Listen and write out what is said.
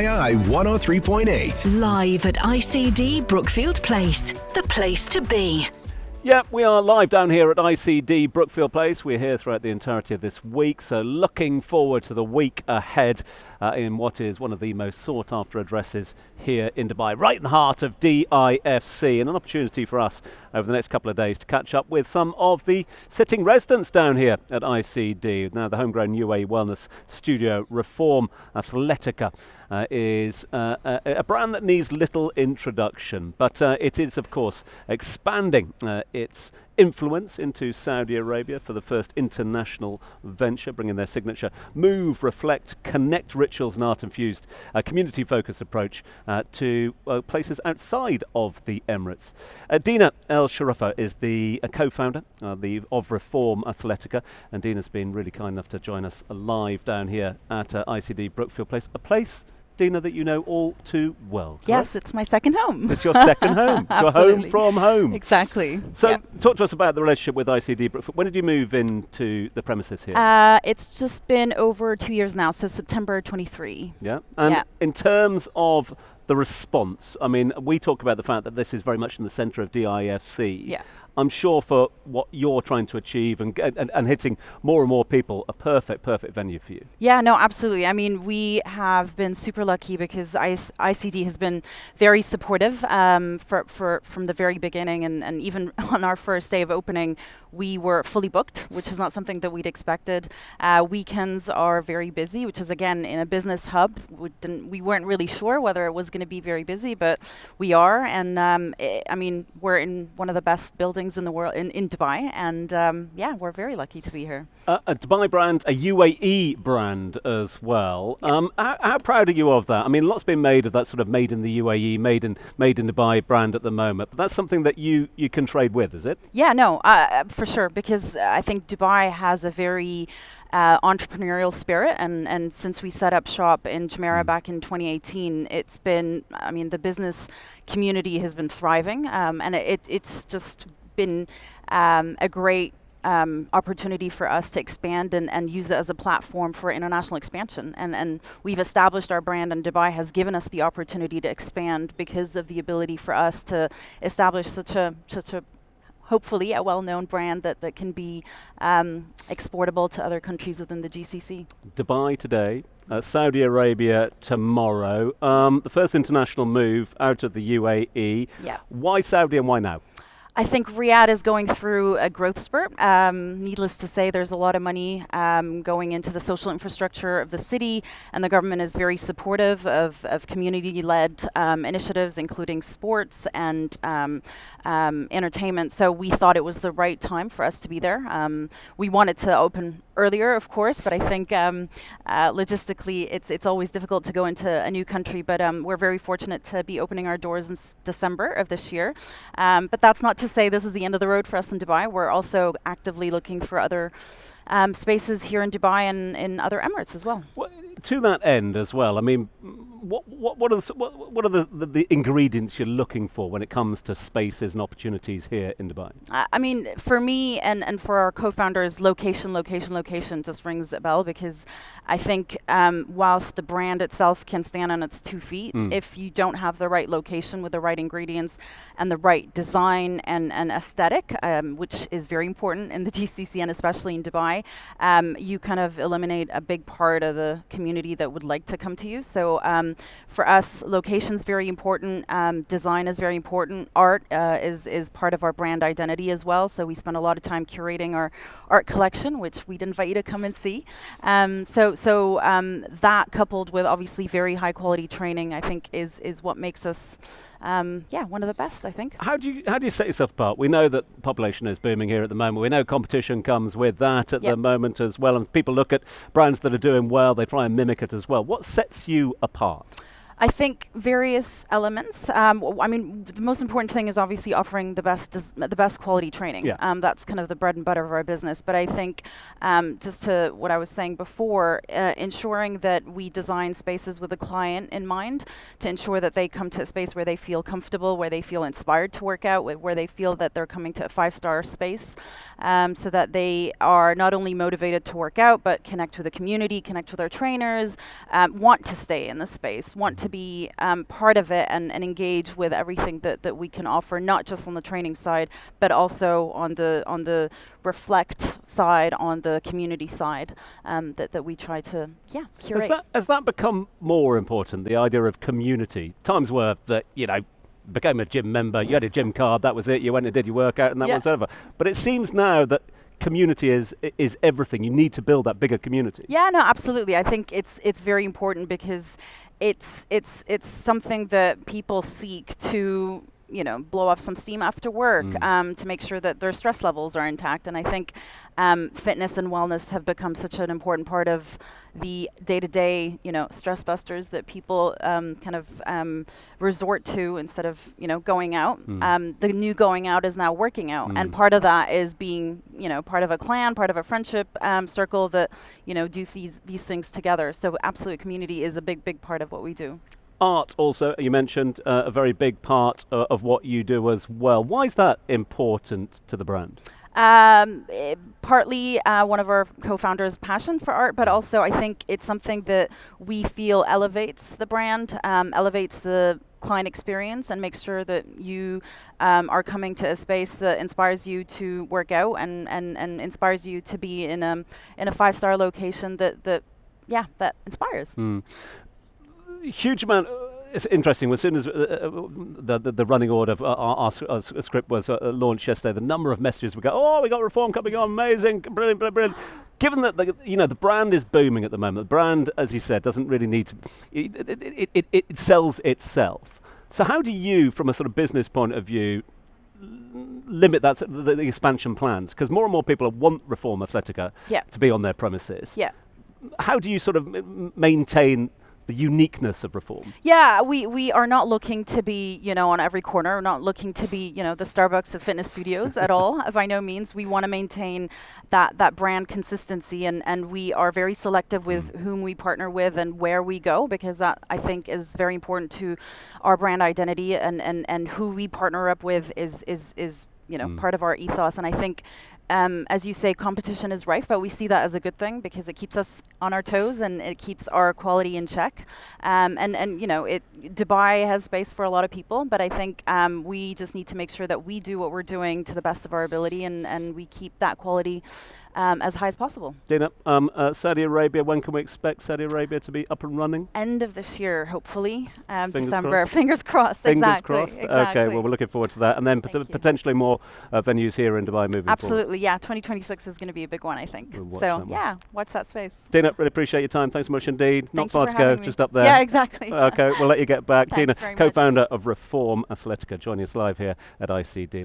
ICII 103.8. Live at ICD Brookfield Place, the place to be. Yeah, we are live down here at ICD Brookfield Place. We're here throughout the entirety of this week, so looking forward to the week ahead in what is one of the most sought-after addresses here in Dubai, right in the heart of DIFC, and an opportunity for us over the next couple of days to catch up with some of the sitting residents down here at ICD. Now, the homegrown UAE wellness studio, Reform Athletica, is a brand that needs little introduction, but it is, of course, expanding its influence into Saudi Arabia for the first international venture, bringing their signature Move, Reflect, Connect rituals and art-infused community-focused approach to places outside of the Emirates. Dina Elshurafa is the co-founder of Reform Athletica, and Dina's been really kind enough to join us live down here at ICD Brookfield Place, a place, Dina, that you know all too well. Correct? Yes, it's my second home. It's your second home. It's your home from home. Exactly. So talk to us about the relationship with ICD Brookfield. When did you move into the premises here? It's just been over 2 years now, so September 23. Yeah. And in terms of the response, I mean, we talk about the fact that this is very much in the centre of DIFC. Yeah. I'm sure for what you're trying to achieve and hitting more and more people, a perfect venue for you. Yeah, no, absolutely. I mean, we have been super lucky because ICD has been very supportive from the very beginning, and even on our first day of opening, we were fully booked, which is not something that we'd expected. Weekends are very busy, which is, again, in a business hub. We weren't really sure whether it was going to be very busy, but we are. And I mean, we're in one of the best buildings in the world, in Dubai. And we're very lucky to be here. A Dubai brand, a UAE brand as well. Yeah. How proud are you of that? I mean, lots been made of that sort of made in the UAE, made in Dubai brand at the moment. But that's something that you can trade with, is it? Yeah, no, for sure, because I think Dubai has a very entrepreneurial spirit, and since we set up shop in Jumeirah back in 2018, it's been, I mean, the business community has been thriving, and it's just been a great opportunity for us to expand and use it as a platform for international expansion. And we've established our brand, and Dubai has given us the opportunity to expand because of the ability for us to establish such a hopefully a well-known brand that can be exportable to other countries within the GCC. Dubai today, Saudi Arabia tomorrow. The first international move out of the UAE. Yeah. Why Saudi and why now? I think Riyadh is going through a growth spurt. Needless to say, there's a lot of money going into the social infrastructure of the city, and the government is very supportive of community-led initiatives, including sports and entertainment. So we thought it was the right time for us to be there. We wanted to open earlier, of course, but I think logistically it's always difficult to go into a new country, but we're very fortunate to be opening our doors in December of this year. But that's not to say this is the end of the road for us in Dubai. We're also actively looking for other spaces here in Dubai and in other Emirates as well. Well, to that end as well, I mean, what are the ingredients you're looking for when it comes to spaces and opportunities here in Dubai? I mean, for me and for our co-founders, location just rings a bell, because I think whilst the brand itself can stand on its 2 feet, if you don't have the right location with the right ingredients and the right design and aesthetic, which is very important in the GCC and especially in Dubai, you kind of eliminate a big part of the community that would like to come to you. So for us, location's very important, design is very important, art is part of our brand identity as well. So we spend a lot of time curating our art collection, which we'd invite you to come and see. So that, coupled with obviously very high quality training, I think is what makes us one of the best, I think. How do you set yourself apart? We know that population is booming here at the moment. We know competition comes with that at the moment as well, and people look at brands that are doing well, they try and mimic it as well. What sets you apart? I think various elements. I mean, the most important thing is obviously offering the best quality training. Yeah. That's kind of the bread and butter of our business. But I think, just to what I was saying before, ensuring that we design spaces with the client in mind, to ensure that they come to a space where they feel comfortable, where they feel inspired to work out, where they feel that they're coming to a 5-star space, so that they are not only motivated to work out, but connect with the community, connect with our trainers, want to stay in the space, want to be part of it and engage with everything that we can offer, not just on the training side, but also on the reflect side, on the community side, that we try to curate. Has that become more important, the idea of community? Times were that, became a gym member, you had a gym card, that was it, you went and did your workout and that was over. But it seems now that community is everything. You need to build that bigger community. Yeah, no, absolutely. I think it's very important because it's something that people seek to blow off some steam after work, to make sure that their stress levels are intact. And I think fitness and wellness have become such an important part of the day-to-day, stress busters that people resort to instead of, going out. The new going out is now working out. And part of that is being, part of a clan, part of a friendship circle that, do these things together. So absolute community is a big part of what we do. Art also, you mentioned, a very big part of what you do as well. Why is that important to the brand? Partly one of our co-founders' passion for art, but also I think it's something that we feel elevates the brand, elevates the client experience, and makes sure that you are coming to a space that inspires you to work out and inspires you to be in a 5-star location that inspires. Huge amount. It's interesting. As soon as the running order of our script was launched yesterday, the number of messages we got. Oh, we got Reform coming on, amazing, brilliant, brilliant, brilliant. Given that the brand is booming at the moment, the brand, as you said, doesn't really need to. It sells itself. So how do you, from a sort of business point of view, limit that the expansion plans? Because more and more people want Reform Athletica to be on their premises. Yeah. How do you sort of maintain the uniqueness of Reform? Yeah, we are not looking to be, on every corner. We're not looking to be, the Starbucks of fitness studios at all. By no means. We want to maintain that brand consistency, and we are very selective with whom we partner with and where we go, because that, I think, is very important to our brand identity, and who we partner up with is part of our ethos. And I think, as you say, competition is rife, but we see that as a good thing because it keeps us on our toes and it keeps our quality in check. Dubai has space for a lot of people, but I think we just need to make sure that we do what we're doing to the best of our ability, and we keep that quality as high as possible. Dina, Saudi Arabia, when can we expect Saudi Arabia to be up and running? End of this year, hopefully. December. Crossed. Fingers crossed. Fingers crossed. Okay, well, we're looking forward to that. And then potentially more venues here in Dubai moving forward. Absolutely, yeah. 2026 is going to be a big one, I think. Watch that space. Dina, really appreciate your time. Thanks so much indeed. Not far to go, just up there. Yeah, exactly. Okay, we'll let you get back. Thanks Dina, co-founder of Reform Athletica, joining us live here at ICD.